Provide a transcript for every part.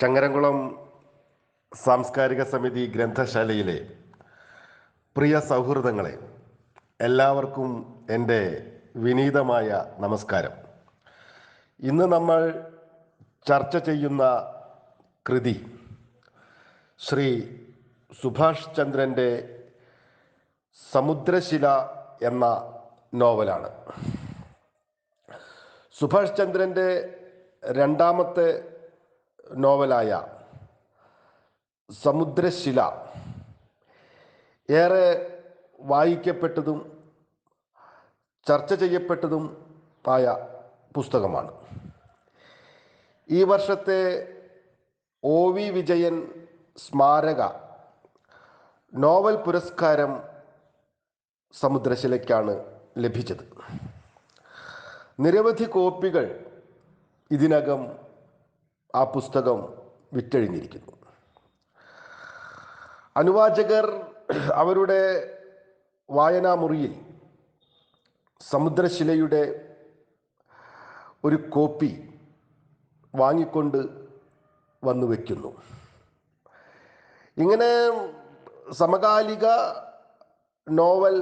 ചങ്ങരംകുളം സാംസ്കാരിക സമിതി ഗ്രന്ഥശാലയിലെ പ്രിയ സൗഹൃദങ്ങളെ, എല്ലാവർക്കും എൻ്റെ വിനീതമായ നമസ്കാരം. ഇന്ന് നമ്മൾ ചർച്ച ചെയ്യുന്ന കൃതി ശ്രീ സുഭാഷ് ചന്ദ്രൻ്റെ സമുദ്രശില എന്ന നോവലാണ്. സുഭാഷ് ചന്ദ്രൻ്റെ രണ്ടാമത്തെ നോവലായ സമുദ്രശില ഏറെ വായിക്കപ്പെട്ടതും ചർച്ച ചെയ്യപ്പെട്ടതും ആയ പുസ്തകമാണ്. ഈ വർഷത്തെ OV വിജയൻ സ്മാരക നോവൽ പുരസ്കാരം സമുദ്രശിലയ്ക്കാണ് ലഭിച്ചത്. നിരവധി കോപ്പികൾ ഇതിനകം ആ പുസ്തകം വിറ്റഴിഞ്ഞിരിക്കുന്നു. അനുവാചകർ അവരുടെ വായനാമുറിയിൽ സമുദ്രശിലയുടെ ഒരു കോപ്പി വാങ്ങിക്കൊണ്ട് വന്നു വയ്ക്കുന്നു. ഇങ്ങനെ സമകാലിക നോവൽ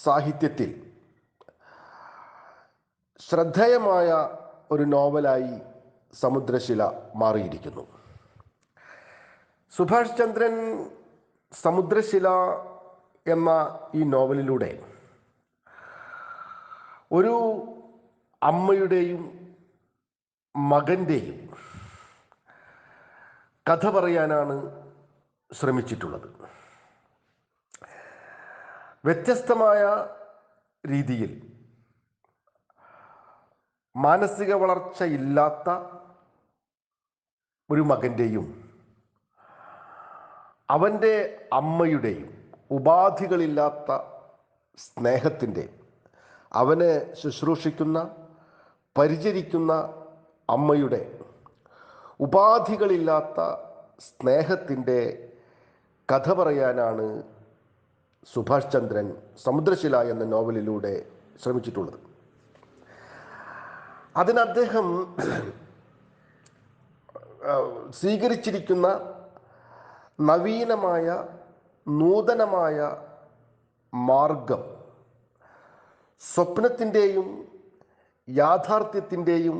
സാഹിത്യത്തിൽ ശ്രദ്ധേയമായ ഒരു നോവലായി സമുദ്രശില മാറിയിരിക്കുന്നു. സുഭാഷ് ചന്ദ്രൻ സമുദ്രശില എന്ന ഈ നോവലിലൂടെ ഒരു അമ്മയുടെയും മകൻ്റെയും കഥ പറയാനാണ് ശ്രമിച്ചിട്ടുള്ളത്. വ്യത്യസ്തമായ രീതിയിൽ മാനസിക വളർച്ച ഇല്ലാത്ത ഒരു മകൻ്റെയും അവൻ്റെ അമ്മയുടെയും ഉപാധികളില്ലാത്ത സ്നേഹത്തിൻ്റെ, അവനെ ശുശ്രൂഷിക്കുന്ന പരിചരിക്കുന്ന അമ്മയുടെ ഉപാധികളില്ലാത്ത സ്നേഹത്തിൻ്റെ കഥ പറയാനാണ് സുഭാഷ് ചന്ദ്രൻ സമുദ്രശില എന്ന നോവലിലൂടെ ശ്രമിച്ചിട്ടുള്ളത്. അതിന് അദ്ദേഹം സ്വീകരിച്ചിരിക്കുന്ന നവീനമായ നൂതനമായ മാർഗം സ്വപ്നത്തിൻ്റെയും യാഥാർത്ഥ്യത്തിൻ്റെയും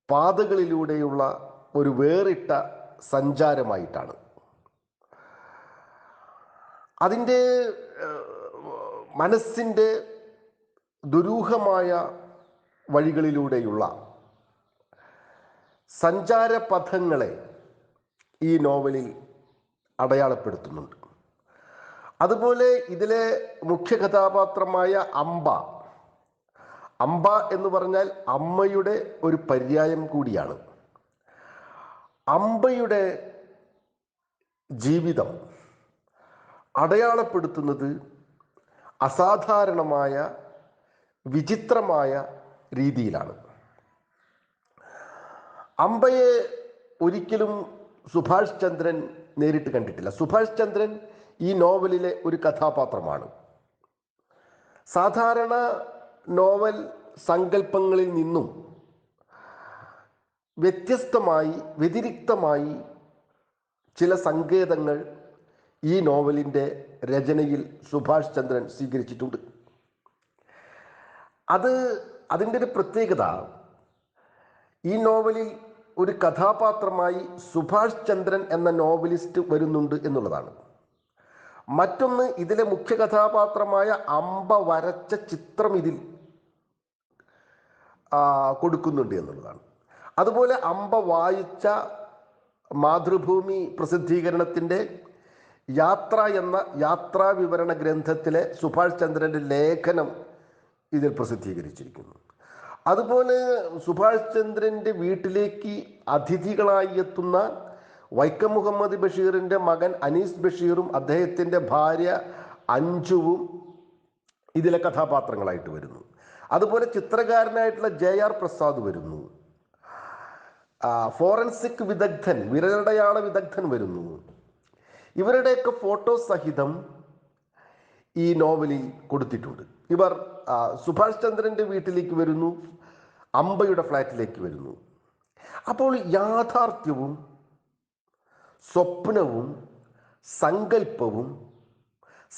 പാതകളിലൂടെയുള്ള ഒരു വേറിട്ട സഞ്ചാരമായിട്ടാണ്. അതിൻ്റെ മനസ്സിൻ്റെ ദുരൂഹമായ വഴികളിലൂടെയുള്ള സഞ്ചാരപഥങ്ങളെ ഈ നോവലിൽ അടയാളപ്പെടുത്തുന്നുണ്ട്. അതുപോലെ ഇതിലെ മുഖ്യ കഥാപാത്രമായ അംബ എന്ന് പറഞ്ഞാൽ അമ്മയുടെ ഒരു പര്യായം കൂടിയാണ്. അംബയുടെ ജീവിതം അടയാളപ്പെടുത്തുന്നത് അസാധാരണമായ വിചിത്രമായ രീതിയിലാണ്. അംബയെ ഒരിക്കലും സുഭാഷ് ചന്ദ്രൻ നേരിട്ട് കണ്ടിട്ടില്ല. സുഭാഷ് ചന്ദ്രൻ ഈ നോവലിലെ ഒരു കഥാപാത്രമാണ്. സാധാരണ നോവൽ സങ്കല്പങ്ങളിൽ നിന്നും വ്യത്യസ്തമായി, വ്യതിരിക്തമായി ചില സങ്കേതങ്ങൾ ഈ നോവലിൻ്റെ രചനയിൽ സുഭാഷ് ചന്ദ്രൻ സ്വീകരിച്ചിട്ടുണ്ട്. അതിൻ്റെ ഒരു പ്രത്യേകത, ഈ നോവലിൽ ഒരു കഥാപാത്രമായി സുഭാഷ് ചന്ദ്രൻ എന്ന നോവലിസ്റ്റ് വരുന്നുണ്ട് എന്നുള്ളതാണ്. മറ്റൊന്ന്, ഇതിലെ മുഖ്യ കഥാപാത്രമായ അംബ വരച്ച ചിത്രം ഇതിൽ കൊടുക്കുന്നുണ്ട് എന്നുള്ളതാണ്. അതുപോലെ അംബ വായിച്ച മാതൃഭൂമി പ്രസിദ്ധീകരണത്തിൻ്റെ യാത്ര എന്ന യാത്രാ വിവരണ ഗ്രന്ഥത്തിലെ സുഭാഷ് ചന്ദ്രൻ്റെ ലേഖനം ഇതിൽ പ്രസിദ്ധീകരിച്ചിരിക്കുന്നു. അതുപോലെ സുഭാഷ് ചന്ദ്രൻ്റെ വീട്ടിലേക്ക് അതിഥികളായി എത്തുന്ന വൈക്കം മുഹമ്മദ് ബഷീറിൻ്റെ മകൻ അനീസ് ബഷീറും അദ്ദേഹത്തിൻ്റെ ഭാര്യ അഞ്ജുവും ഇതിലെ കഥാപാത്രങ്ങളായിട്ട് വരുന്നു. അതുപോലെ ചിത്രകാരനായിട്ടുള്ള JR പ്രസാദ് വരുന്നു. ഫോറൻസിക് വിദഗ്ധൻ, വിരലടയാള വിദഗ്ധൻ വരുന്നു. ഇവരുടെയൊക്കെ ഫോട്ടോ സഹിതം ഈ നോവലിൽ കൊടുത്തിട്ടുണ്ട്. ഇവർ സുഭാഷ് ചന്ദ്രൻ്റെ വീട്ടിലേക്ക് വരുന്നു, അംബയുടെ ഫ്ലാറ്റിലേക്ക് വരുന്നു. അപ്പോൾ യാഥാർത്ഥ്യവും സ്വപ്നവും സങ്കല്പവും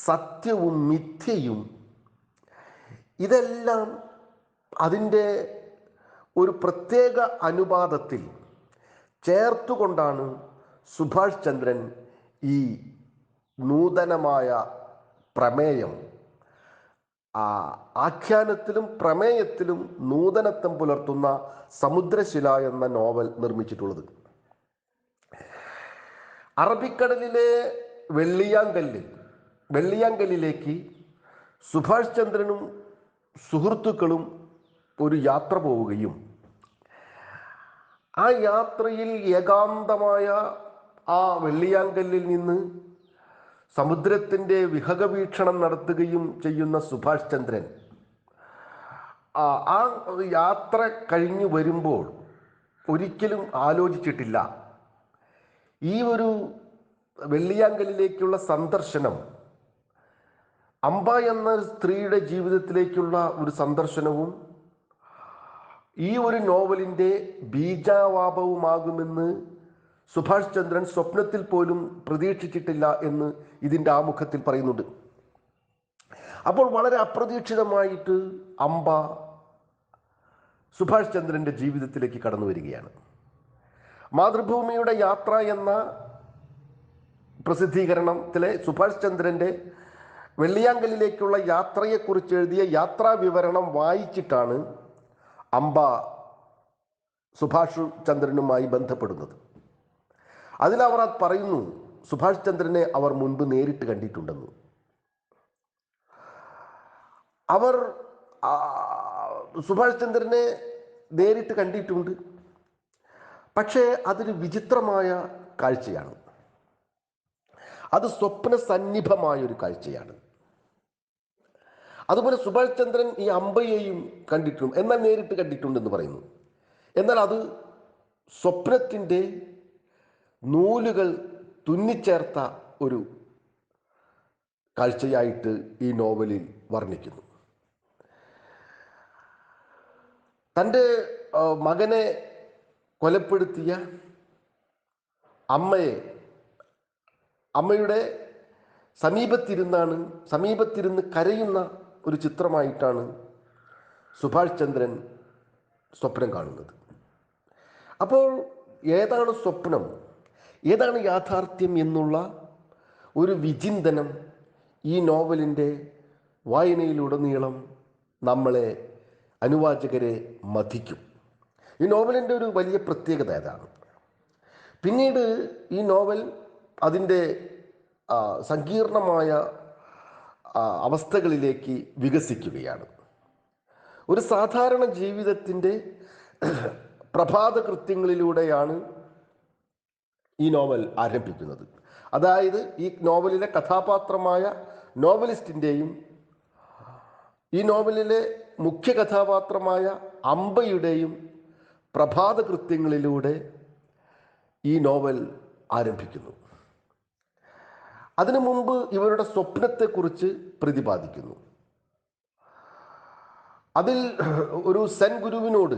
സത്യവും മിഥ്യയും ഇതെല്ലാം അതിൻ്റെ ഒരു പ്രത്യേക അനുപാതത്തിൽ ചേർത്തുകൊണ്ടാണ് സുഭാഷ് ചന്ദ്രൻ ഈ നൂതനമായ പ്രമേയം ആഖ്യാനത്തിലും പ്രമേയത്തിലും നൂതനത്വം പുലർത്തുന്ന സമുദ്രശില എന്ന നോവൽ നിർമ്മിച്ചിട്ടുള്ളത്. അറബിക്കടലിലെ വെള്ളിയാങ്കല്ലിലേക്ക് സുഭാഷ് ചന്ദ്രനും സുഹൃത്തുക്കളും ഒരു യാത്ര പോവുകയും ആ യാത്രയിൽ ഏകാന്തമായ ആ വെള്ളിയാങ്കല്ലിൽ നിന്ന് സമുദ്രത്തിൻ്റെ വിഹഗവീക്ഷണം നടത്തുകയും ചെയ്യുന്ന സുഭാഷ് ചന്ദ്രൻ ആ യാത്ര കഴിഞ്ഞു വരുമ്പോൾ ഒരിക്കലും ആലോചിച്ചിട്ടില്ല ഈ ഒരു വെള്ളിയാങ്കല്ലിലേക്കുള്ള സന്ദർശനം അംബ എന്ന സ്ത്രീയുടെ ജീവിതത്തിലേക്കുള്ള ഒരു സന്ദർശനവും ഈ ഒരു നോവലിൻ്റെ ബീജാവാപവുമാകുമെന്ന് സുഭാഷ് ചന്ദ്രൻ സ്വപ്നത്തിൽ പോലും പ്രതീക്ഷിച്ചിട്ടില്ല എന്ന് ഇതിൻ്റെ ആമുഖത്തിൽ പറയുന്നുണ്ട്. അപ്പോൾ വളരെ അപ്രതീക്ഷിതമായിട്ട് അംബ സുഭാഷ് ചന്ദ്രൻ്റെ ജീവിതത്തിലേക്ക് കടന്നു വരികയാണ്. മാതൃഭൂമിയുടെ യാത്ര എന്ന പ്രസിദ്ധീകരണത്തിലെ സുഭാഷ് ചന്ദ്രൻ്റെ വെള്ളിയാങ്കല്ലിലേക്കുള്ള യാത്രയെക്കുറിച്ച് എഴുതിയ യാത്രാ വിവരണം വായിച്ചിട്ടാണ് അംബ സുഭാഷ് ചന്ദ്രനുമായി ബന്ധപ്പെടുന്നത്. അതിലവർ പറയുന്നു സുഭാഷ് ചന്ദ്രനെ അവർ മുൻപ് നേരിട്ട് കണ്ടിട്ടുണ്ടെന്ന്. അവർ സുഭാഷ് ചന്ദ്രനെ നേരിട്ട് കണ്ടിട്ടുണ്ട്, പക്ഷേ അതൊരു വിചിത്രമായ കാഴ്ചയാണ്. അത് സ്വപ്ന സന്നിഭമായൊരു കാഴ്ചയാണ്. അതുപോലെ സുഭാഷ് ചന്ദ്രൻ ഈ അംബയെയും കണ്ടിട്ടുണ്ട്, എന്നാൽ നേരിട്ട് കണ്ടിട്ടുണ്ടെന്ന് പറയുന്നു. എന്നാൽ അത് സ്വപ്നത്തിൻ്റെ നൂലുകൾ തുന്നിച്ചേർത്ത ഒരു കാഴ്ചയായിട്ട് ഈ നോവലിൽ വർണ്ണിക്കുന്നു. തൻ്റെ മകനെ കൊലപ്പെടുത്തിയ അമ്മയുടെ സമീപത്തിരുന്ന് കരയുന്ന ഒരു ചിത്രമായിട്ടാണ് സുഭാഷ് ചന്ദ്രൻ സ്വപ്നം കാണുന്നത്. അപ്പോൾ ഏതാണ് സ്വപ്നം, ഏതാണ് യാഥാർത്ഥ്യം എന്നുള്ള ഒരു വിചിന്തനം ഈ നോവലിൻ്റെ വായനയിലുടനീളം നമ്മളെ അനുവാചകരെ മഥിക്കും. ഈ നോവലിൻ്റെ ഒരു വലിയ പ്രത്യേകത ഏതാണ്? പിന്നീട് ഈ നോവൽ അതിൻ്റെ സങ്കീർണമായ അവസ്ഥകളിലേക്ക് വികസിക്കുകയാണ്. ഒരു സാധാരണ ജീവിതത്തിൻ്റെ പ്രഭാത കൃത്യങ്ങളിലൂടെയാണ് ഈ നോവൽ ആരംഭിക്കുന്നത്. അതായത് ഈ നോവലിലെ കഥാപാത്രമായ നോവലിസ്റ്റിൻ്റെയും ഈ നോവലിലെ മുഖ്യ കഥാപാത്രമായ അംബയുടെയും പ്രഭാത കൃത്യങ്ങളിലൂടെ ഈ നോവൽ ആരംഭിക്കുന്നു. അതിനു മുമ്പ് ഇവരുടെ സ്വപ്നത്തെക്കുറിച്ച് പ്രതിപാദിക്കുന്നു. അതിൽ ഒരു സെൻ ഗുരുവിനോട്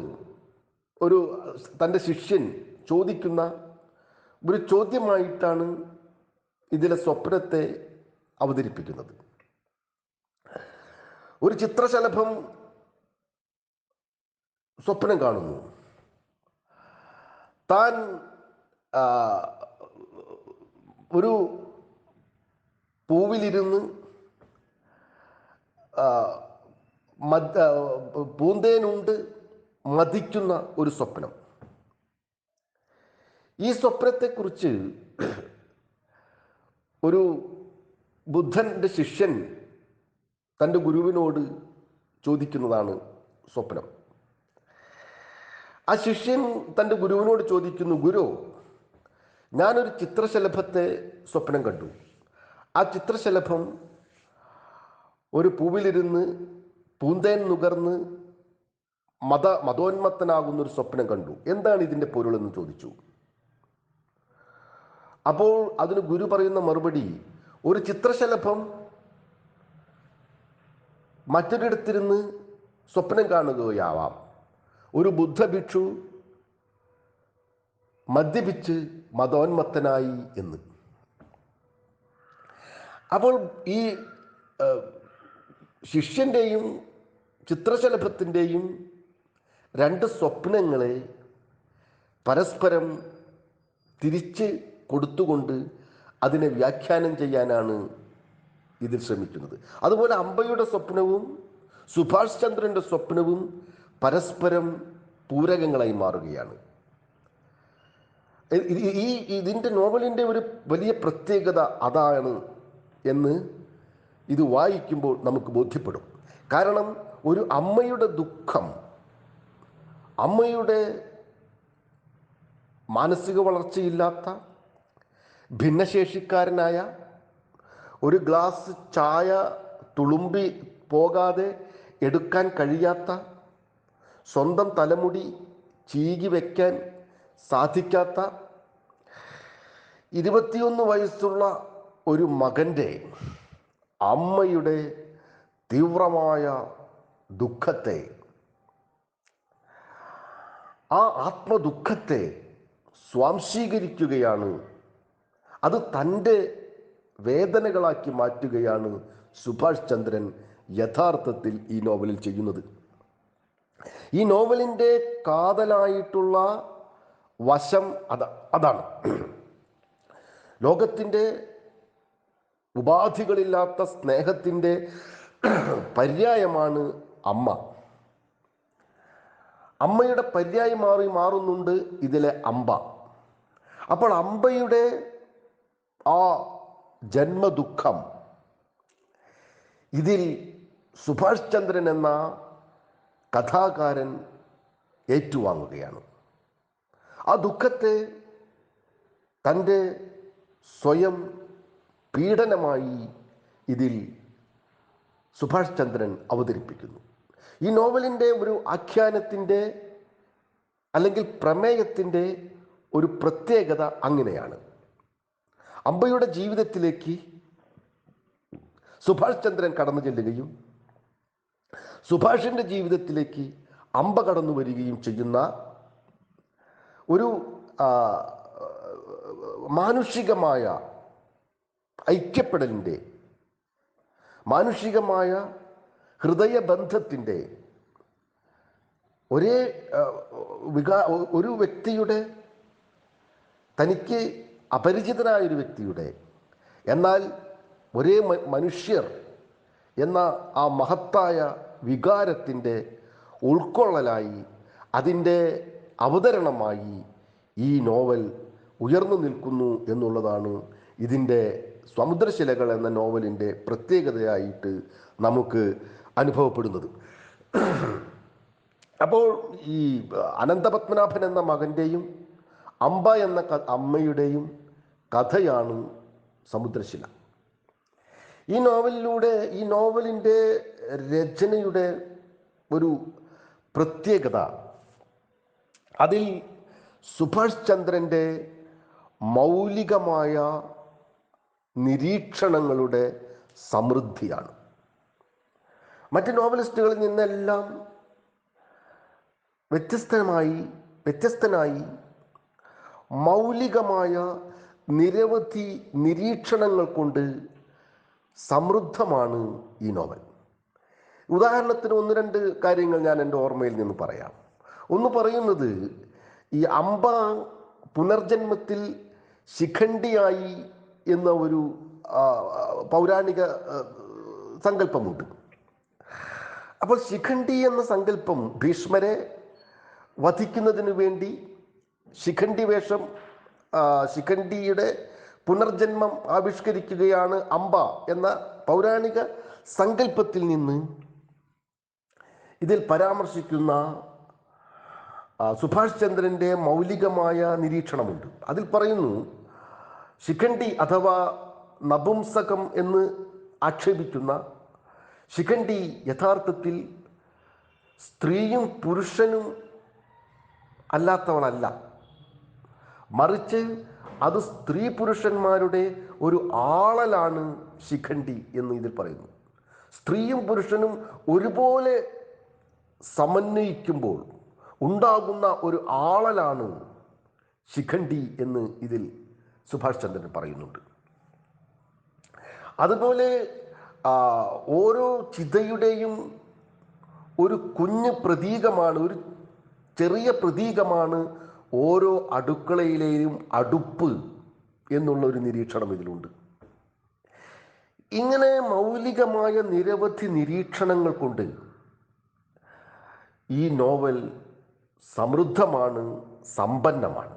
തൻ്റെ ശിഷ്യൻ ചോദിക്കുന്ന ഒരു ചോദ്യമായിട്ടാണ് ഇതിലെ സ്വപ്നത്തെ അവതരിപ്പിക്കുന്നത്. ഒരു ചിത്രശലഭം സ്വപ്നം കാണുന്നു. താൻ ഒരു പൂവിലിരുന്ന് പൂന്തേനുണ്ട് മതിക്കുന്ന ഒരു സ്വപ്നം. ഈ സ്വപ്നത്തെക്കുറിച്ച് ഒരു ബുദ്ധൻ്റെ ശിഷ്യൻ തൻ്റെ ഗുരുവിനോട് ചോദിക്കുന്നതാണ് സ്വപ്നം. ആ ശിഷ്യൻ തൻ്റെ ഗുരുവിനോട് ചോദിക്കുന്നു, ഗുരു, ഞാനൊരു ചിത്രശലഭത്തെ സ്വപ്നം കണ്ടു. ആ ചിത്രശലഭം ഒരു പൂവിലിരുന്ന് പൂന്തേൻ നുകർന്ന് മതോന്മത്തനാകുന്നൊരു സ്വപ്നം കണ്ടു. എന്താണ് ഇതിൻ്റെ പൊരുളെന്ന് ചോദിച്ചു. അപ്പോൾ അതിന് ഗുരു പറയുന്ന മറുപടി, ഒരു ചിത്രശലഭം മറ്റൊരിടത്തിരുന്ന് സ്വപ്നം കാണുകയാവാം. ഒരു ബുദ്ധഭിക്ഷു മദ്യപിച്ച് മതോന്മത്തനായി എന്ന്. അപ്പോൾ ഈ ശിഷ്യൻ്റെയും ചിത്രശലഭത്തിൻ്റെയും രണ്ട് സ്വപ്നങ്ങളെ പരസ്പരം തിരിച്ച് കൊടുത്തുകൊണ്ട് അതിനെ വ്യാഖ്യാനം ചെയ്യാനാണ് ഇതിൽ ശ്രമിക്കുന്നത്. അതുപോലെ അംബയുടെ സ്വപ്നവും സുഭാഷ് ചന്ദ്രൻ്റെ സ്വപ്നവും പരസ്പരം പൂരകങ്ങളായി മാറുകയാണ്. ഇതിൻ്റെ നോവലിൻ്റെ ഒരു വലിയ പ്രത്യേകത അതാണ് എന്ന് ഇത് വായിക്കുമ്പോൾ നമുക്ക് ബോധ്യപ്പെടും. കാരണം ഒരു അമ്മയുടെ ദുഃഖം, അമ്മയുടെ മാനസിക വളർച്ചയില്ലാത്ത, ഭിന്നശേഷിക്കാരനായ, ഒരു ഗ്ലാസ് ചായ തുളുമ്പി പോകാതെ എടുക്കാൻ കഴിയാത്ത, സ്വന്തം തലമുടി ചീകി വയ്ക്കാൻ സാധിക്കാത്ത 21 വയസ്സുള്ള ഒരു മകൻ്റെ അമ്മയുടെ തീവ്രമായ ദുഃഖത്തെ, ആ ആത്മദുഃഖത്തെ സ്വാംശീകരിക്കുകയാണ്, അത് തൻ്റെ വേദനകളാക്കി മാറ്റുകയാണ് സുഭാഷ് ചന്ദ്രൻ യഥാർത്ഥത്തിൽ ഈ നോവലിൽ ചെയ്യുന്നത്. ഈ നോവലിൻ്റെ കാതലായിട്ടുള്ള വശം അതാണ്. ലോകത്തിൻ്റെ ഉപാധികളില്ലാത്ത സ്നേഹത്തിൻ്റെ പര്യായമാണ് അമ്മ. അമ്മയുടെ പര്യായമായി മാറുന്നുണ്ട് ഇതിലെ അംബ. അപ്പോൾ അംബയുടെ ആ ജന്മദുഃഖം ഇതിൽ സുഭാഷ് ചന്ദ്രൻ എന്ന കഥാകാരൻ ഏറ്റുവാങ്ങുകയാണ്. ആ ദുഃഖത്തെ തൻ്റെ സ്വയം പീഡനമായി ഇതിൽ സുഭാഷ് ചന്ദ്രൻ അവതരിപ്പിക്കുന്നു. ഈ നോവലിൻ്റെ ഒരു ആഖ്യാനത്തിൻ്റെ അല്ലെങ്കിൽ പ്രമേയത്തിൻ്റെ ഒരു പ്രത്യേകത അങ്ങനെയാണ്. അംബയുടെ ജീവിതത്തിലേക്ക് സുഭാഷ് ചന്ദ്രൻ കടന്നു ചെല്ലുകയും സുഭാഷിൻ്റെ ജീവിതത്തിലേക്ക് അംബ കടന്നു വരികയും ചെയ്യുന്ന ഒരു മാനുഷികമായ ഐക്യപ്പെടലിൻ്റെ, മാനുഷികമായ ഹൃദയബന്ധത്തിൻ്റെ, ഒരു വ്യക്തിയുടെ, തനിക്ക് അപരിചിതനായൊരു വ്യക്തിയുടെ, എന്നാൽ ഒരേ മനുഷ്യർ എന്ന ആ മഹത്തായ വികാരത്തിൻ്റെ ഉൾക്കൊള്ളലായി, അതിൻ്റെ അവതരണമായി ഈ നോവൽ ഉയർന്നു നിൽക്കുന്നു എന്നുള്ളതാണ് ഇതിൻ്റെ സമുദ്രശിലകൾ എന്ന നോവലിൻ്റെ പ്രത്യേകതയായിട്ട് നമുക്ക് അനുഭവപ്പെടുന്നത്. അപ്പോൾ ഈ അനന്തപത്മനാഭൻ എന്ന മകൻ്റെയും അംബ എന്ന അമ്മയുടെയും കഥയാണ് സമുദ്രശില. ഈ നോവലിലൂടെ, ഈ നോവലിൻ്റെ രചനയുടെ ഒരു പ്രത്യേകത, അതിൽ സുഭാഷ് ചന്ദ്രൻ്റെ മൗലികമായ നിരീക്ഷണങ്ങളുടെ സമൃദ്ധിയാണ്. മറ്റ് നോവലിസ്റ്റുകളിൽ നിന്നെല്ലാം വ്യത്യസ്തനായി മൗലികമായ നിരവധി നിരീക്ഷണങ്ങൾ കൊണ്ട് സമൃദ്ധമാണ് ഈ നോവൽ. ഉദാഹരണത്തിന് 1-2 കാര്യങ്ങൾ ഞാൻ എൻ്റെ ഓർമ്മയിൽ നിന്ന് പറയാം. ഒന്ന് പറയുന്നത്, ഈ അംബ പുനർജന്മത്തിൽ ശിഖണ്ഡിയായി എന്ന ഒരു പൗരാണിക സങ്കല്പമുണ്ട്. അപ്പോൾ ശിഖണ്ഡി എന്ന സങ്കല്പം ഭീഷ്മരെ വധിക്കുന്നതിന് വേണ്ടി ശിഖണ്ഡി വേഷം, ശിഖണ്ഡിയുടെ പുനർജന്മം ആവിഷ്കരിക്കുകയാണ് അംബ എന്ന പൗരാണിക സങ്കല്പത്തിൽ നിന്ന് ഇതിൽ പരാമർശിക്കുന്ന സുഭാഷ് ചന്ദ്രൻ്റെ മൗലികമായ നിരീക്ഷണമുണ്ട്. അതിൽ പറയുന്നു, ശിഖണ്ഡി അഥവാ നപുംസകം എന്ന് ആക്ഷേപിക്കുന്ന ശിഖണ്ഡി യഥാർത്ഥത്തിൽ സ്ത്രീയും പുരുഷനും അല്ലാത്തവളല്ല, മറിച്ച് അത് സ്ത്രീ പുരുഷന്മാരുടെ ഒരു ആളലാണ് ശിഖണ്ഡി എന്ന് ഇതിൽ പറയുന്നു. സ്ത്രീയും പുരുഷനും ഒരുപോലെ സമന്വയിക്കുമ്പോൾ ഉണ്ടാകുന്ന ഒരു ആളലാണ് ശിഖണ്ഡി എന്ന് ഇതിൽ സുഭാഷ് ചന്ദ്രൻ പറയുന്നുണ്ട്. അതുപോലെ ഓരോ ചിതയുടെയും ഒരു കുഞ്ഞ് പ്രതീകമാണ്, ഒരു ചെറിയ പ്രതീകമാണ് ഓരോ അടുക്കളയിലെയും അടുപ്പ് എന്നുള്ള ഒരു നിരീക്ഷണം ഇതിലുണ്ട്. ഇങ്ങനെ മൗലികമായ നിരവധി നിരീക്ഷണങ്ങൾ കൊണ്ട് ഈ നോവൽ സമൃദ്ധമാണ്, സമ്പന്നമാണ്.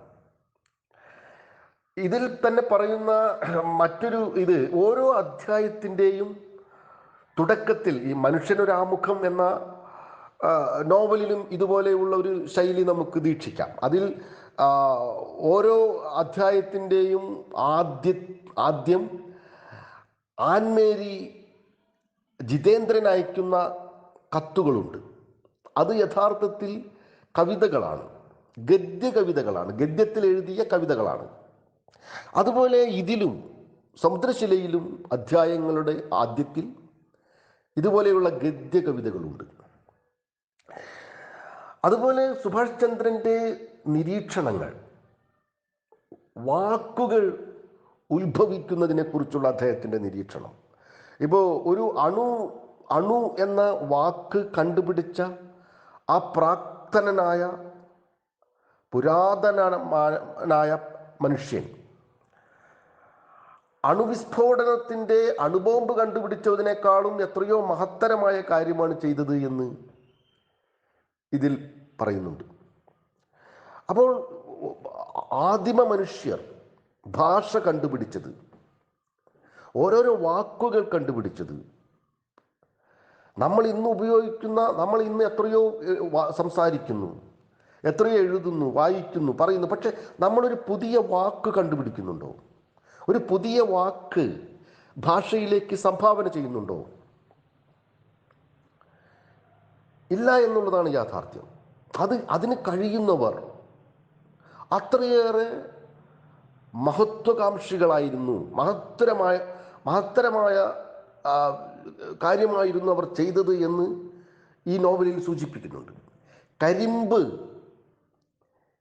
ഇതിൽ തന്നെ പറയുന്ന മറ്റൊരു ഓരോ അധ്യായത്തിൻ്റെയും തുടക്കത്തിൽ ഈ മനുഷ്യനൊരാമുഖം എന്ന നോവലിലും ഇതുപോലെയുള്ള ഒരു ശൈലി നമുക്ക് വീക്ഷിക്കാം. അതിൽ ഓരോ അധ്യായത്തിൻ്റെയും ആദ്യം ആൻമേരി ജിതേന്ദ്രൻ അയക്കുന്ന കത്തുകളുണ്ട്. അത് യഥാർത്ഥത്തിൽ കവിതകളാണ്, ഗദ്യകവിതകളാണ്, ഗദ്യത്തിൽ എഴുതിയ കവിതകളാണ്. അതുപോലെ ഇതിലും സമുദ്രശിലയിലും അധ്യായങ്ങളുടെ ആദ്യത്തിൽ ഇതുപോലെയുള്ള ഗദ്യ കവിതകളുണ്ട്. അതുപോലെ സുഭാഷ് ചന്ദ്രൻ്റെ നിരീക്ഷണങ്ങൾ, വാക്കുകൾ ഉത്ഭവിക്കുന്നതിനെക്കുറിച്ചുള്ള അദ്ദേഹത്തിൻ്റെ നിരീക്ഷണം. ഇപ്പോൾ ഒരു അണു എന്ന വാക്ക് കണ്ടുപിടിച്ച ആ പ്രാക്തനായ പുരാതനനായ മനുഷ്യൻ അണുവിസ്ഫോടനത്തിൻ്റെ അണുബോംബ് കണ്ടുപിടിച്ചതിനേക്കാളും എത്രയോ മഹത്തരമായ കാര്യമാണ് ചെയ്തത് എന്ന് ഇതിൽ പറയുന്നുണ്ട്. അപ്പോൾ ആദിമ മനുഷ്യർ ഭാഷ കണ്ടുപിടിച്ചത്, ഓരോരോ വാക്കുകൾ കണ്ടുപിടിച്ചത്, നമ്മൾ ഇന്ന് ഉപയോഗിക്കുന്ന, നമ്മൾ ഇന്ന് എത്രയോ സംസാരിക്കുന്നു, എത്രയോ എഴുതുന്നു, വായിക്കുന്നു, പറയുന്നു. പക്ഷെ നമ്മളൊരു പുതിയ വാക്ക് കണ്ടുപിടിക്കുന്നുണ്ടോ? ഒരു പുതിയ വാക്ക് ഭാഷയിലേക്ക് സംഭാവന ചെയ്യുന്നുണ്ടോ? ഇല്ല എന്നുള്ളതാണ് യാഥാർത്ഥ്യം. അതിന് കഴിയുന്നവർ അത്രയേറെ മഹത്വകാംക്ഷികളായിരുന്നു, മഹത്തരമായ കാര്യമായിരുന്നു അവർ ചെയ്തത് എന്ന് ഈ നോവലിൽ സൂചിപ്പിക്കുന്നുണ്ട്. കരിമ്പ്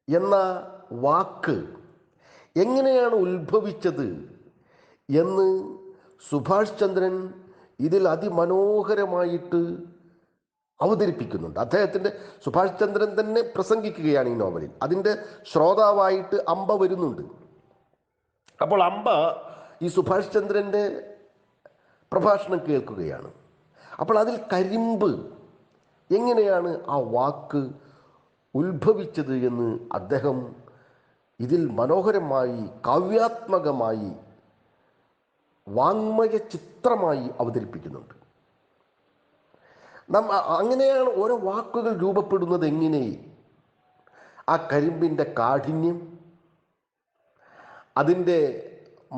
എന്ന വാക്ക് എങ്ങനെയാണ് ഉത്ഭവിച്ചത് എന്ന് സുഭാഷ് ചന്ദ്രൻ ഇതിൽ അതിമനോഹരമായിട്ട് അവതരിപ്പിക്കുന്നുണ്ട്. സുഭാഷ് ചന്ദ്രൻ തന്നെ പ്രസംഗിക്കുകയാണ് ഈ നോവലിൽ. അതിൻ്റെ ശ്രോതാവായിട്ട് അംബ വരുന്നുണ്ട്. അപ്പോൾ അംബ ഈ സുഭാഷ് ചന്ദ്രൻ്റെ പ്രഭാഷണം കേൾക്കുകയാണ്. അപ്പോൾ അതിൽ കരിമ്പ് എങ്ങനെയാണ് ആ വാക്ക് ഉത്ഭവിച്ചത് എന്ന് അദ്ദേഹം ഇതിൽ മനോഹരമായി, കാവ്യാത്മകമായി, വാങ്മയ ചിത്രമായി അവതരിപ്പിക്കുന്നുണ്ട്. അങ്ങനെയാണ് ഓരോ വാക്കുകൾ രൂപപ്പെടുന്നത്. എങ്ങനെ ആ കരിമ്പിൻ്റെ കാഠിന്യം, അതിൻ്റെ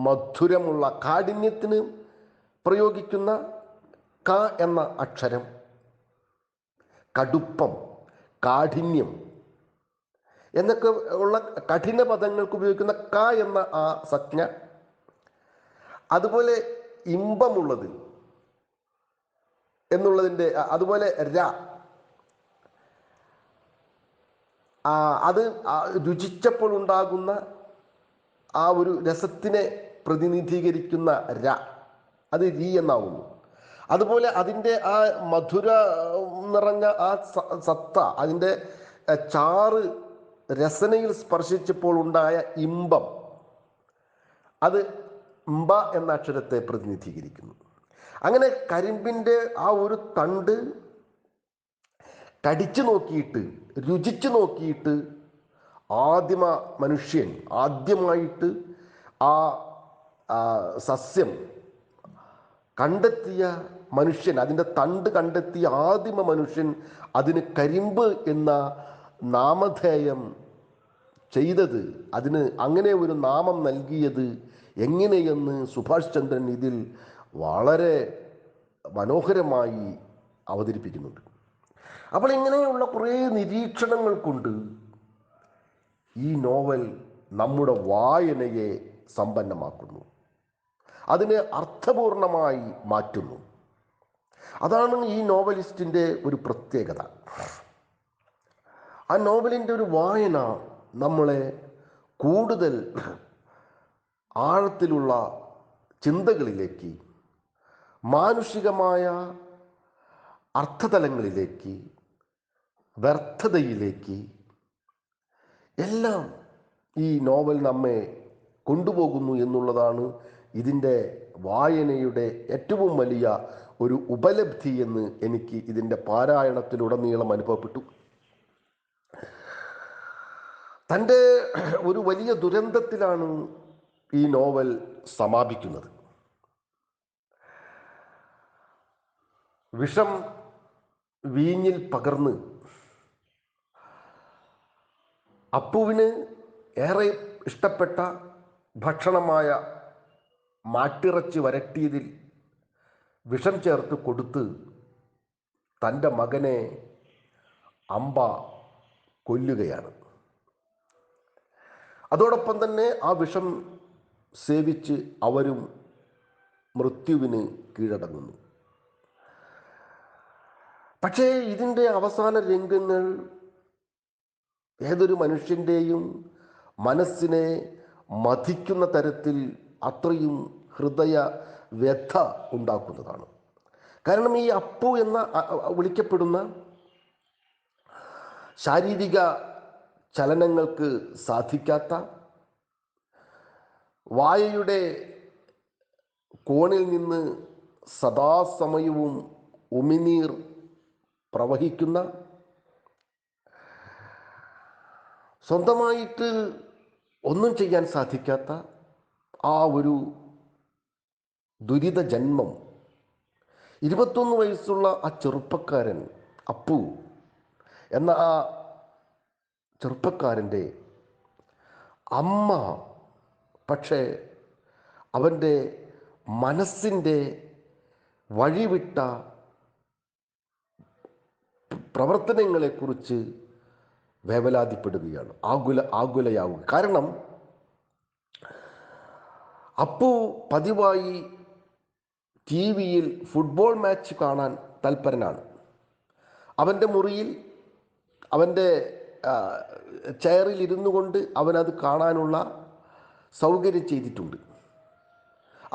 മധുരമുള്ള കാഠിന്യത്തിന് പ്രയോഗിക്കുന്ന ക എന്ന അക്ഷരം, കടുപ്പം, കാഠിന്യം എന്നൊക്കെ ഉള്ള കഠിന പദങ്ങൾക്ക് ഉപയോഗിക്കുന്ന ക എന്ന ആ സംജ്ഞ, അതുപോലെ ഇമ്പമുള്ളത് എന്നുള്ളതിൻ്റെ, അതുപോലെ ര, അത് രുചിച്ചപ്പോൾ ഉണ്ടാകുന്ന ആ ഒരു രസത്തിനെ പ്രതിനിധീകരിക്കുന്ന ര, അത് രീ എന്നാവുന്നു. അതുപോലെ അതിൻ്റെ ആ മധുര നിറഞ്ഞ ആ സത്ത, അതിൻ്റെ ചാറ് രസനയിൽ സ്പർശിച്ചപ്പോൾ ഉണ്ടായ ഇമ്പം, അത് മ്പ എന്ന അക്ഷരത്തെ പ്രതിനിധീകരിക്കുന്നു. അങ്ങനെ കരിമ്പിൻ്റെ ആ ഒരു തണ്ട് കടിച്ചു നോക്കിയിട്ട്, രുചിച്ചു നോക്കിയിട്ട് ആദിമ മനുഷ്യൻ ആദ്യമായിട്ട് ആ സസ്യം കണ്ടെത്തിയ മനുഷ്യൻ, അതിൻ്റെ തണ്ട് കണ്ടെത്തിയ ആദിമ മനുഷ്യൻ അതിന് കരിമ്പ് എന്ന നാമധേയം ചെയ്തത്, അതിന് അങ്ങനെ ഒരു നാമം നൽകിയത് എങ്ങനെയെന്ന് സുഭാഷ് ചന്ദ്രൻ ഇതിൽ വളരെ മനോഹരമായി അവതരിപ്പിക്കുന്നുണ്ട്. അപ്പോൾ ഇങ്ങനെയുള്ള കുറേ നിരീക്ഷണങ്ങൾ കൊണ്ട് ഈ നോവൽ നമ്മുടെ വായനയെ സമ്പന്നമാക്കുന്നു, അതിനെ അർത്ഥപൂർണമായി മാറ്റുന്നു. അതാണ് ഈ നോവലിസ്റ്റിൻ്റെ ഒരു പ്രത്യേകത. ആ നോവലിൻ്റെ ഒരു വായന നമ്മളെ കൂടുതൽ ആഴത്തിലുള്ള ചിന്തകളിലേക്ക്, മാനുഷികമായ അർത്ഥതലങ്ങളിലേക്ക്, വ്യർത്ഥതയിലേക്ക് എല്ലാം ഈ നോവൽ നമ്മെ കൊണ്ടുപോകുന്നു എന്നുള്ളതാണ് ഇതിൻ്റെ വായനയുടെ ഏറ്റവും വലിയ ഒരു ഉപലബ്ധി എന്ന് എനിക്ക് ഇതിൻ്റെ പാരായണത്തിലുടനീളം അനുഭവപ്പെട്ടു. തൻ്റെ ഒരു വലിയ ദുരന്തത്തിലാണ് ഈ നോവൽ സമാപിക്കുന്നത്. വിഷം വീഞ്ഞിൽ പകർന്ന് അപ്പുവിന് ഏറെ ഇഷ്ടപ്പെട്ട ഭക്ഷണമായ മാട്ടിറച്ചി വരട്ടിയതിൽ വിഷം ചേർത്ത് കൊടുത്ത് തൻ്റെ മകനെ അമ്പ കൊല്ലുകയാണ്. അതോടൊപ്പം തന്നെ ആ വിഷം സേവിച്ച് അവരും മൃത്യുവിന് കീഴടങ്ങുന്നു. പക്ഷേ ഇതിൻ്റെ അവസാന രംഗങ്ങൾ ഏതൊരു മനുഷ്യൻ്റെയും മനസ്സിനെ മഥിക്കുന്ന തരത്തിൽ അത്രയും ഹൃദയ വ്യഥ ഉണ്ടാക്കുന്നതാണ്. കാരണം ഈ അപ്പു എന്ന വിളിക്കപ്പെടുന്ന ശാരീരിക ചലനങ്ങൾക്ക് സാധിക്കാത്ത, വായയുടെ കോണിൽ നിന്ന് സദാസമയവും ഉമിനീർ പ്രവഹിക്കുന്ന, സ്വന്തമായിട്ട് ഒന്നും ചെയ്യാൻ സാധിക്കാത്ത ആ ഒരു ദുരിത ജന്മം 21 വയസ്സുള്ള ആ ചെറുപ്പക്കാരൻ അപ്പു എന്ന ആ ചെറുപ്പക്കാരൻ്റെ അമ്മ പക്ഷേ അവൻ്റെ മനസ്സിൻ്റെ വഴിവിട്ട പ്രവർത്തനങ്ങളെക്കുറിച്ച് വേവലാതിപ്പെടുകയാണ്, ആകുലയാവുക. കാരണം അപ്പു പതിവായി TV-യിൽ ഫുട്ബോൾ മാച്ച് കാണാൻ തൽപരനാണ്. അവൻ്റെ മുറിയിൽ അവൻ്റെ ചെയറിൽ ഇരുന്നു കൊണ്ട് അവനത് കാണാനുള്ള സൗകര്യം ചെയ്തിട്ടുണ്ട്.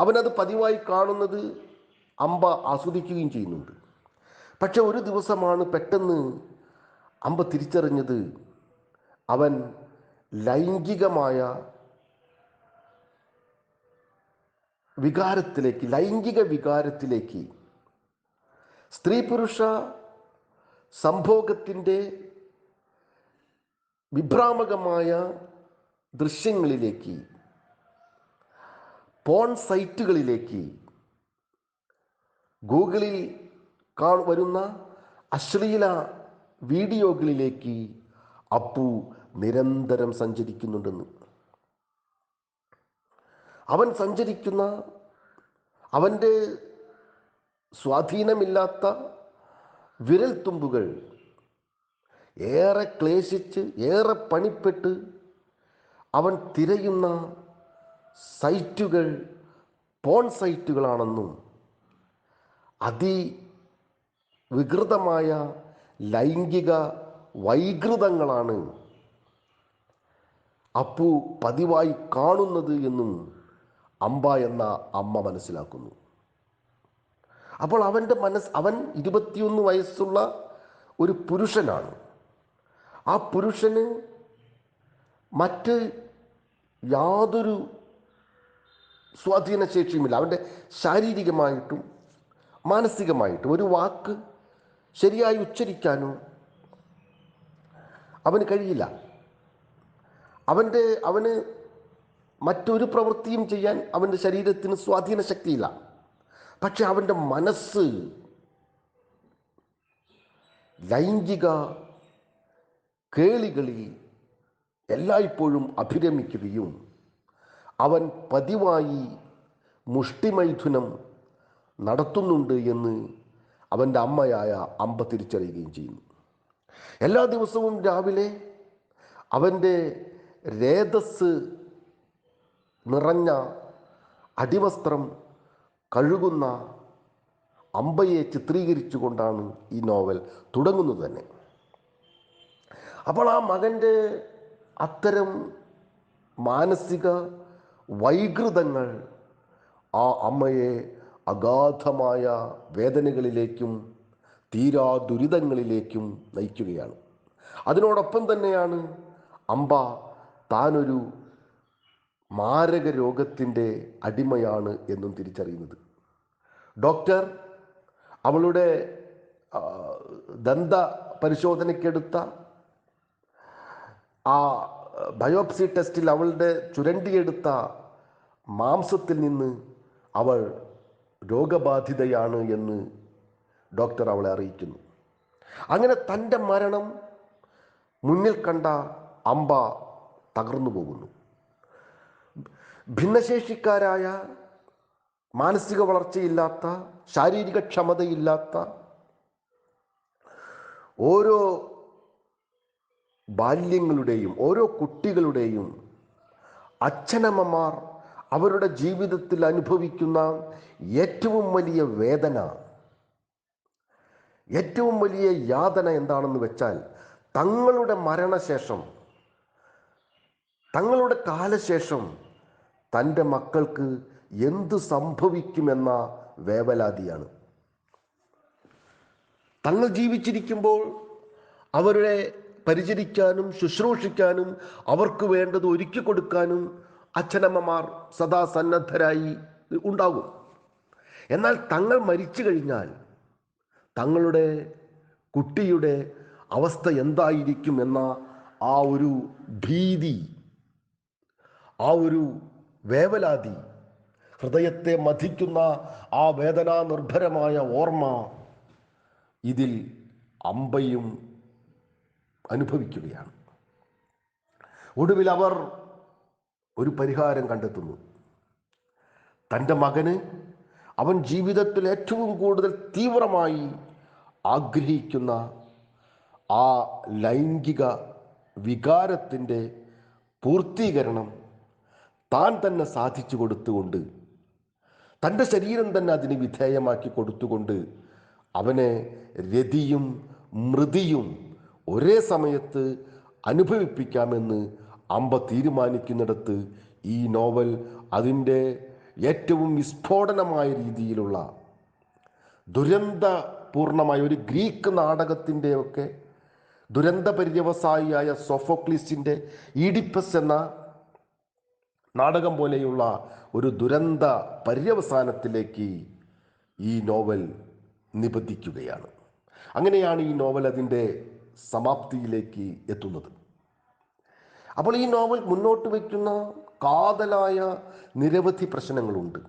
അവനത് പതിവായി കാണുന്നത് അമ്പ ആസ്വദിക്കുകയും ചെയ്യുന്നുണ്ട്. പക്ഷെ ഒരു ദിവസമാണ് പെട്ടെന്ന് അമ്പ തിരിച്ചറിഞ്ഞത് അവൻ ലൈംഗിക വികാരത്തിലേക്ക്, സ്ത്രീ പുരുഷ സംഭോഗത്തിൻ്റെ വിഭ്രാമകമായ ദൃശ്യങ്ങളിലേക്ക്, പോൺ സൈറ്റുകളിലേക്ക്, ഗൂഗിളിൽ വരുന്ന അശ്ലീല വീഡിയോകളിലേക്ക് അപ്പു നിരന്തരം സഞ്ചരിക്കുന്നുണ്ടെന്ന്. അവൻ സഞ്ചരിക്കുന്ന, അവൻ്റെ സ്വാധീനമില്ലാത്ത വിരൽത്തുമ്പുകൾ ഏറെ ക്ലേശിച്ച്, ഏറെ പണിപ്പെട്ട് അവൻ തിരയുന്ന സൈറ്റുകൾ പോൺ സൈറ്റുകളാണെന്നും വികൃതമായ ലൈംഗിക വൈകൃതങ്ങളാണ് അപ്പു പതിവായി കാണുന്നത് എന്നും അമ്പ എന്ന അമ്മ മനസ്സിലാക്കുന്നു. അപ്പോൾ അവൻ 21 വയസ്സുള്ള ഒരു പുരുഷനാണ്. ആ പുരുഷന് മറ്റ് യാതൊരു സ്വാധീനശേഷിയുമില്ല. അവൻ്റെ ശാരീരികമായിട്ടും മാനസികമായിട്ടും ഒരു വാക്ക് ശരിയായി ഉച്ചരിക്കാനോ അവന് കഴിയില്ല. അവന് മറ്റൊരു പ്രവൃത്തിയും ചെയ്യാൻ അവൻ്റെ ശരീരത്തിന് സ്വാധീന ശക്തിയില്ല. പക്ഷെ അവൻ്റെ മനസ്സ് ലൈംഗിക കേളികളിൽ എല്ലായ്പ്പോഴും അഭിരമിക്കുകയും അവൻ പതിവായി മുഷ്ടിമൈഥുനം നടത്തുന്നുണ്ട് എന്ന് അവൻ്റെ അമ്മയായ അമ്പ തിരിച്ചറിയുകയും ചെയ്യുന്നു. എല്ലാ ദിവസവും രാവിലെ അവൻ്റെ രേതസ് നിറഞ്ഞ അടിവസ്ത്രം കഴുകുന്ന അമ്പയെ ചിത്രീകരിച്ചുകൊണ്ടാണ് ഈ നോവൽ തുടങ്ങുന്നത് തന്നെ. അപ്പോൾ ആ മകൻ്റെ അത്തരം മാനസിക വൈകൃതങ്ങൾ ആ അമ്മയെ അഗാധമായ വേദനകളിലേക്കും തീരാ ദുരിതങ്ങളിലേക്കും നയിക്കുകയാണ്. അതിനോടൊപ്പം തന്നെയാണ് അംബ താനൊരു മാരക രോഗത്തിൻ്റെ അടിമയാണ് എന്നും തിരിച്ചറിയുന്നത്. ഡോക്ടർ അവളുടെ ദന്ത പരിശോധനയ്ക്കെടുത്ത ആ ബയോപ്സി ടെസ്റ്റിൽ അവളുടെ ചുരണ്ടിയെടുത്ത മാംസത്തിൽ നിന്ന് അവൾ രോഗബാധിതയാണ് എന്ന് ഡോക്ടർ അവളെ അറിയിക്കുന്നു. അങ്ങനെ തൻ്റെ മരണം മുന്നിൽ കണ്ട അംബ തകർന്നു പോകുന്നു. ഭിന്നശേഷിക്കാരായ, മാനസിക വളർച്ചയില്ലാത്ത, ശാരീരിക ക്ഷമതയില്ലാത്ത ഓരോ ബാല്യങ്ങളുടെയും ഓരോ കുട്ടികളുടെയും അച്ഛനമ്മമാർ അവരുടെ ജീവിതത്തിൽ അനുഭവിക്കുന്ന ഏറ്റവും വലിയ വേദന, ഏറ്റവും വലിയ യാതന എന്താണെന്ന് വെച്ചാൽ തങ്ങളുടെ മരണശേഷം, തങ്ങളുടെ കാലശേഷം തൻ്റെ മക്കൾക്ക് എന്ത് സംഭവിക്കുമെന്ന വേവലാതിയാണ്. തങ്ങൾ ജീവിച്ചിരിക്കുമ്പോൾ അവരെ പരിചരിക്കാനും ശുശ്രൂഷിക്കാനും അവർക്ക് വേണ്ടത് ഒരുക്കി കൊടുക്കാനും അച്ഛനമ്മമാർ സദാ സന്നദ്ധരായി ഉണ്ടാകും. എന്നാൽ തങ്ങൾ മരിച്ചു കഴിഞ്ഞാൽ തങ്ങളുടെ കുട്ടിയുടെ അവസ്ഥ എന്തായിരിക്കും എന്ന ആ ഒരു ഭീതി, ആ ഒരു വേവലാതി, ഹൃദയത്തെ മഥിക്കുന്ന ആ വേദനാ നിർഭരമായ ഓർമ്മ ഇതിൽ അംബയും അനുഭവിക്കുകയാണ്. ഒടുവിൽ അവർ ഒരു പരിഹാരം കണ്ടെത്തുന്നു. തൻ്റെ മകന് അവൻ ജീവിതത്തിൽ ഏറ്റവും കൂടുതൽ തീവ്രമായി ആഗ്രഹിക്കുന്ന ആ ലൈംഗിക വികാരത്തിൻ്റെ പൂർത്തീകരണം താൻ തന്നെ സാധിച്ചു കൊടുത്തുകൊണ്ട്, തൻ്റെ ശരീരം തന്നെ അതിന് വിധേയമാക്കി കൊടുത്തുകൊണ്ട് അവനെ രതിയും മൃതിയും ഒരേ സമയത്ത് അനുഭവിപ്പിക്കാമെന്ന് അംബ തീരുമാനിക്കുന്നിടത്ത് ഈ നോവൽ അതിൻ്റെ ഏറ്റവും വിസ്ഫോടനമായ രീതിയിലുള്ള ദുരന്തപൂർണമായ ഒരു ഗ്രീക്ക് നാടകത്തിൻ്റെയൊക്കെ ദുരന്ത പര്യവസായിയായ സോഫോക്ലീസിൻ്റെ ഈഡിപ്പസ് എന്ന നാടകം പോലെയുള്ള ഒരു ദുരന്ത പര്യവസാനത്തിലേക്ക് ഈ നോവൽ നിബന്ധിക്കുകയാണ്. അങ്ങനെയാണ് ഈ നോവൽ അതിൻ്റെ സമാപ്തിയിലേക്ക് എത്തുന്നത്. അപ്പോൾ ഈ നോവൽ മുന്നോട്ട് വയ്ക്കുന്ന കാതലായ നിരവധി പ്രശ്നങ്ങളുണ്ട്.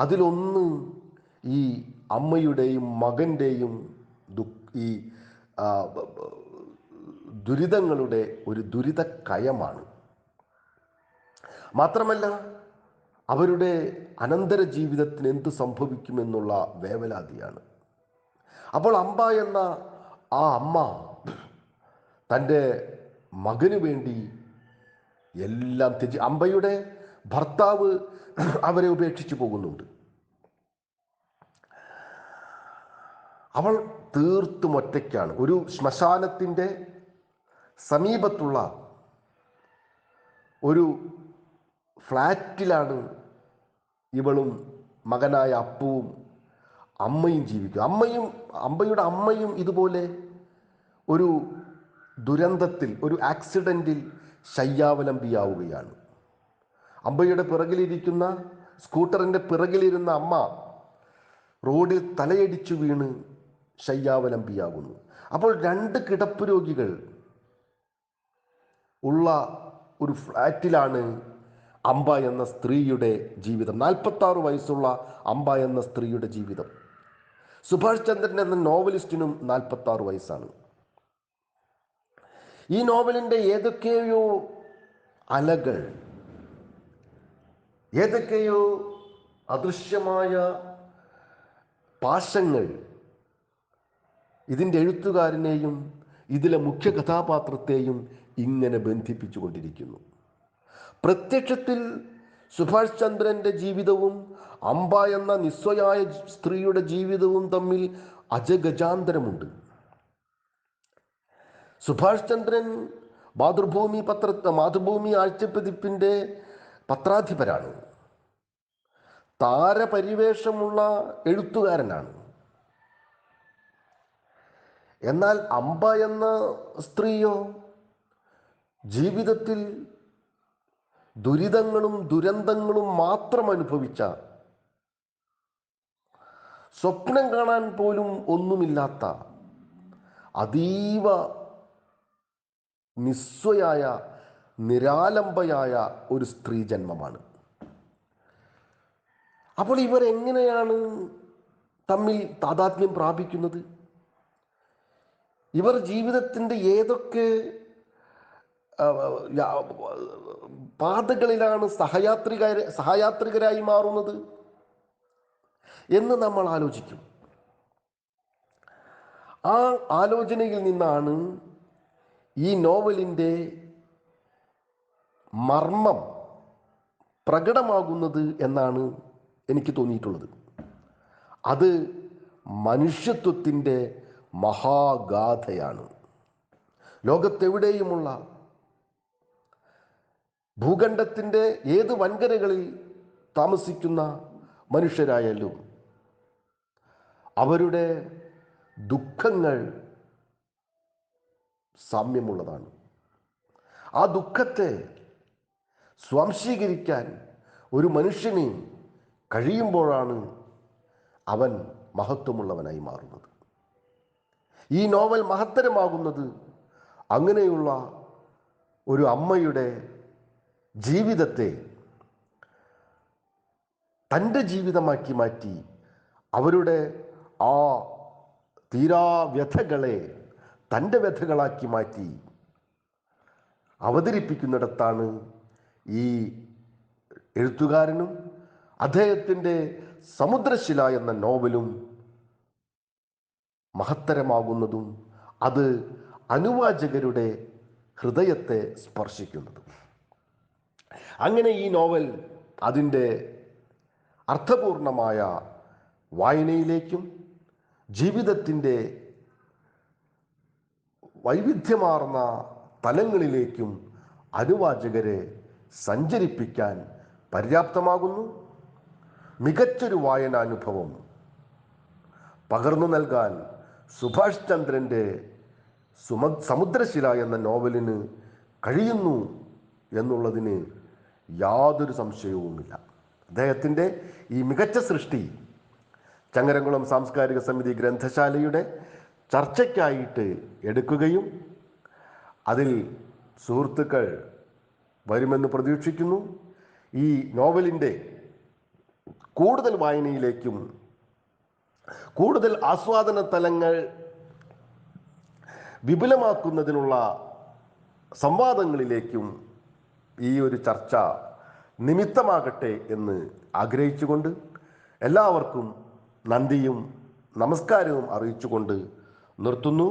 അതിലൊന്ന് ഈ അമ്മയുടെയും മകൻ്റെയും ഈ ദുരിതങ്ങളുടെ ഒരു ദുരിതക്കയമാണ്. മാത്രമല്ല അവരുടെ അനന്തര ജീവിതത്തിന് എന്ത് സംഭവിക്കുമെന്നുള്ള വേവലാതിയാണ്. അപ്പോൾ അംബ എന്ന ആ അമ്മ തൻ്റെ മകന് വേണ്ടി എല്ലാം അംബയുടെ ഭർത്താവ് അവരെ ഉപേക്ഷിച്ചു പോകുന്നുണ്ട്. അവൾ തീർത്തും ഒറ്റയ്ക്കാണ്. ഒരു ശ്മശാനത്തിൻ്റെ സമീപത്തുള്ള ഒരു ഫ്ലാറ്റിലാണ് ഇവളും മകനായ അപ്പുവും അമ്മയും ജീവിക്കുക. അംബയുടെ അമ്മയും ഇതുപോലെ ഒരു ദുരന്തത്തിൽ, ഒരു ആക്സിഡൻറ്റിൽ ശയ്യാവലംബിയാവുകയാണ്. അംബയുടെ പിറകിലിരിക്കുന്ന, സ്കൂട്ടറിൻ്റെ പിറകിലിരുന്ന അമ്മ റോഡിൽ തലയടിച്ചു വീണ് ശയ്യാവലംബിയാകുന്നു. അപ്പോൾ 2 കിടപ്പ് രോഗികൾ ഉള്ള ഒരു ഫ്ലാറ്റിലാണ് അംബ എന്ന സ്ത്രീയുടെ ജീവിതം. 46 വയസ്സുള്ള അംബ എന്ന സ്ത്രീയുടെ ജീവിതം. സുഭാഷ് ചന്ദ്രൻ എന്ന നോവലിസ്റ്റിനും 46 വയസ്സാണ്. ഈ നോവലിൻ്റെ ഏതൊക്കെയോ അലകൾ, ഏതൊക്കെയോ അദൃശ്യമായ പാശങ്ങൾ ഇതിൻ്റെ എഴുത്തുകാരനെയും ഇതിലെ മുഖ്യ കഥാപാത്രത്തെയും ഇങ്ങനെ ബന്ധിപ്പിച്ചു കൊണ്ടിരിക്കുന്നു. പ്രത്യക്ഷത്തിൽ സുഭാഷ് ചന്ദ്രൻ്റെ ജീവിതവും അംബ എന്ന നിസ്വയായ സ്ത്രീയുടെ ജീവിതവും തമ്മിൽ അജഗജാന്തരമുണ്ട്. സുഭാഷ് ചന്ദ്രൻ മാതൃഭൂമി ആഴ്ചപ്പതിപ്പിൻ്റെ പത്രാധിപരാണ്. താരപരിവേഷമുള്ള എഴുത്തുകാരനാണ്. എന്നാൽ അംബ എന്ന സ്ത്രീയോ ജീവിതത്തിൽ ദുരിതങ്ങളും ദുരന്തങ്ങളും മാത്രം അനുഭവിച്ച, സ്വപ്നം കാണാൻ പോലും ഒന്നുമില്ലാത്ത അതീവ നിസ്വയായ നിരാലംബയായ ഒരു സ്ത്രീ ജന്മമാണ്. അപ്പോൾ ഇവർ എങ്ങനെയാണ് തമ്മിൽ താദാത്മ്യം പ്രാപിക്കുന്നത്? ഇവർ ജീവിതത്തിൻ്റെ ഏതൊക്കെ പാതകളിലാണ് സഹയാത്രികരായി മാറുന്നത് എന്ന് നമ്മൾ ആലോചിക്കും. ആ ആലോചനയിൽ നിന്നാണ് ഈ നോവലിൻ്റെ മർമ്മം പ്രകടമാകുന്നത് എന്നാണ് എനിക്ക് തോന്നിയിട്ടുള്ളത്. അത് മനുഷ്യത്വത്തിൻ്റെ മഹാഗാഥയാണ്. ലോകത്തെവിടെയുമുള്ള ഭൂഖണ്ഡത്തിൻ്റെ ഏത് വൻകരകളിൽ താമസിക്കുന്ന മനുഷ്യരായാലും അവരുടെ ദുഃഖങ്ങൾ സാമ്യമുള്ളതാണ്. ആ ദുഃഖത്തെ സ്വാംശീകരിക്കാൻ ഒരു മനുഷ്യന് കഴിയുമ്പോഴാണ് അവൻ മഹത്വമുള്ളവനായി മാറുന്നത്. ഈ നോവൽ മഹത്തരമാകുന്നത് അങ്ങനെയുള്ള ഒരു അമ്മയുടെ ജീവിതത്തെ തൻ്റെ ജീവിതമാക്കി മാറ്റി അവരുടെ ആ തീരാവ്യഥകളെ തൻ്റെ വ്യഥകളാക്കി മാറ്റി അവതരിപ്പിക്കുന്നിടത്താണ് ഈ എഴുത്തുകാരനും അദ്ദേഹത്തിൻ്റെ സമുദ്രശില എന്ന നോവലും മഹത്തരമാകുന്നതും അത് അനുവാചകരുടെ ഹൃദയത്തെ സ്പർശിക്കുന്നതും. അങ്ങനെ ഈ നോവൽ അതിൻ്റെ അർത്ഥപൂർണമായ വായനയിലേക്കും ജീവിതത്തിൻ്റെ വൈവിധ്യമാർന്ന തലങ്ങളിലേക്കും അനുവാചകരെ സഞ്ചരിപ്പിക്കാൻ പര്യാപ്തമാകുന്നു. മികച്ചൊരു വായനാനുഭവം പകർന്നു നൽകാൻ സുഭാഷ് ചന്ദ്രൻ്റെ സമുദ്രശില എന്ന നോവലിന് കഴിയുന്നു എന്നുള്ളതിന് യാതൊരു സംശയവുമില്ല. അദ്ദേഹത്തിൻ്റെ ഈ മികച്ച സൃഷ്ടി ചങ്ങരംകുളം സാംസ്കാരിക സമിതി ഗ്രന്ഥശാലയുടെ ചർച്ചയ്ക്കായിട്ട് എടുക്കുകയും അതിൽ സുഹൃത്തുക്കൾ വരുമെന്ന് പ്രതീക്ഷിക്കുന്നു. ഈ നോവലിൻ്റെ കൂടുതൽ വായനയിലേക്കും കൂടുതൽ ആസ്വാദന തലങ്ങൾ വിപുലമാക്കുന്നതിനുള്ള സംവാദങ്ങളിലേക്കും ഈ ഒരു ചർച്ച നിമിത്തമാകട്ടെ എന്ന് ആഗ്രഹിച്ചുകൊണ്ട് എല്ലാവർക്കും നന്ദിയും നമസ്കാരവും അറിയിച്ചുകൊണ്ട് നിർത്തുന്നു.